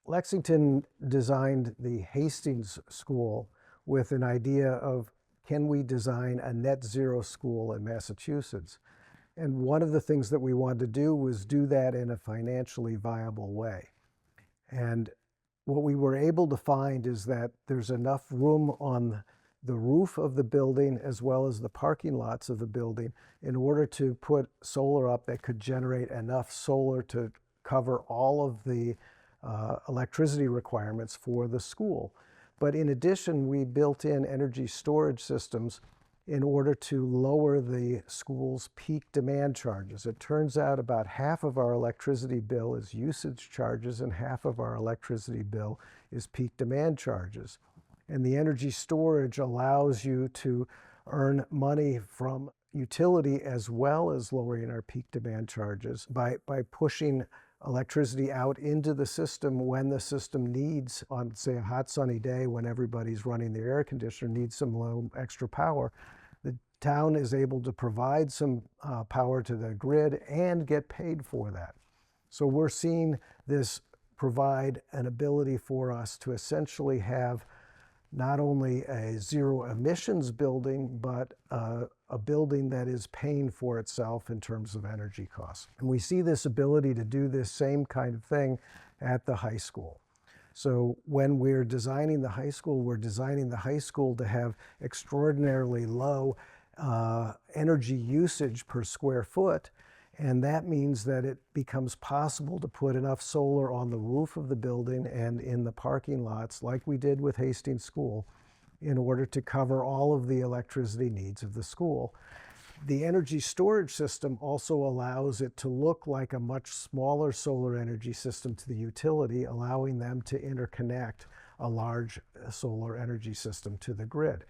Lexington designed the Hastings School with an idea of, can we design a net zero school in Massachusetts? And one of the things that we wanted to do was do that in a financially viable way. And what we were able to find is that there's enough room on the roof of the building as well as the parking lots of the building in order to put solar up that could generate enough solar to cover all of the electricity requirements for the school. But in addition, we built in energy storage systems in order to lower the school's peak demand charges. It turns out about half of our electricity bill is usage charges and half of our electricity bill is peak demand charges. And the energy storage allows you to earn money from utility as well as lowering our peak demand charges by pushing electricity out into the system when the system needs, on say a hot sunny day when everybody's running their air conditioner, needs some low extra power. The town is able to provide some power to the grid and get paid for that. So we're seeing this provide an ability for us to essentially have not only a zero emissions building, but a building that is paying for itself in terms of energy costs. And we see this ability to do this same kind of thing at the high school. So when we're designing the high school, we're designing the high school to have extraordinarily low energy usage per square foot. And that means that it becomes possible to put enough solar on the roof of the building and in the parking lots, like we did with Hastings School, in order to cover all of the electricity needs of the school. The energy storage system also allows it to look like a much smaller solar energy system to the utility, allowing them to interconnect a large solar energy system to the grid.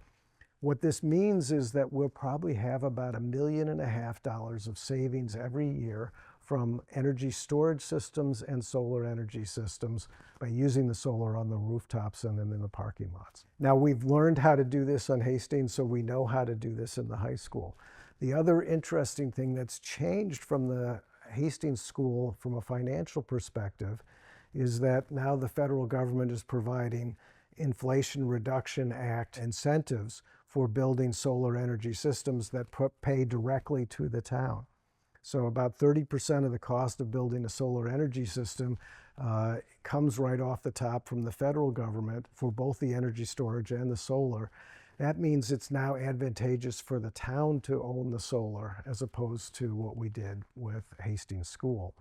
What this means is that we'll probably have about $1.5 million of savings every year from energy storage systems and solar energy systems by using the solar on the rooftops and then in the parking lots. Now, we've learned how to do this on Hastings, so we know how to do this in the high school. The other interesting thing that's changed from the Hastings School from a financial perspective is that now the federal government is providing Inflation Reduction Act incentives for building solar energy systems that pay directly to the town. So about 30% of the cost of building a solar energy system comes right off the top from the federal government for both the energy storage and the solar. That means it's now advantageous for the town to own the solar as opposed to what we did with Hastings School.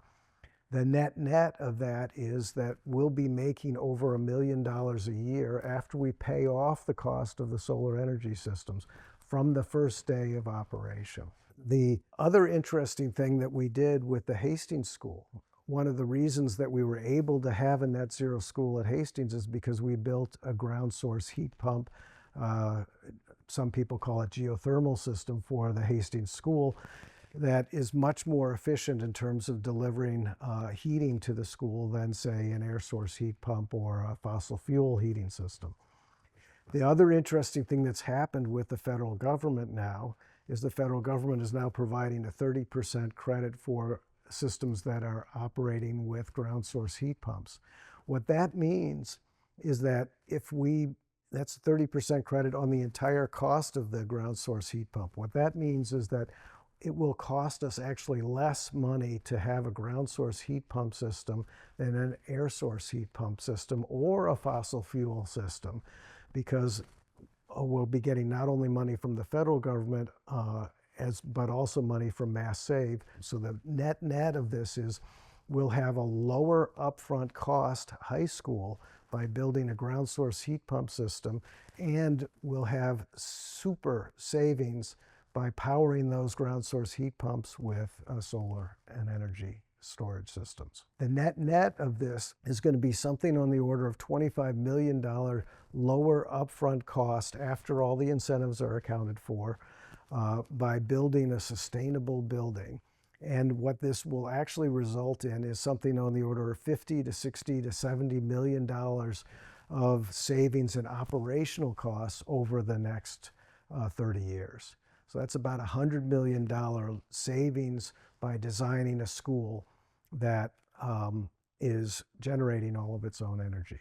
The net of that is that we'll be making over $1 million a year after we pay off the cost of the solar energy systems from the first day of operation. The other interesting thing that we did with the Hastings School, one of the reasons that we were able to have a net zero school at Hastings is because we built a ground source heat pump. Some people call it geothermal system for the Hastings School, that is much more efficient in terms of delivering heating to the school than, say, an air source heat pump or a fossil fuel heating system. The other interesting thing that's happened with the federal government now is the federal government is now providing a 30% credit for systems that are operating with ground source heat pumps. What that means is that that's 30% credit on the entire cost of the ground source heat pump. What that means is that it will cost us actually less money to have a ground source heat pump system than an air source heat pump system or a fossil fuel system, because we'll be getting not only money from the federal government, but also money from Mass Save. So the net of this is we'll have a lower upfront cost high school by building a ground source heat pump system, and we'll have super savings by powering those ground source heat pumps with solar and energy storage systems. The net of this is going to be something on the order of $25 million lower upfront cost after all the incentives are accounted for by building a sustainable building. And what this will actually result in is something on the order of $50 to $60 to $70 million of savings in operational costs over the next 30 years. So that's about $100 million savings by designing a school that is generating all of its own energy.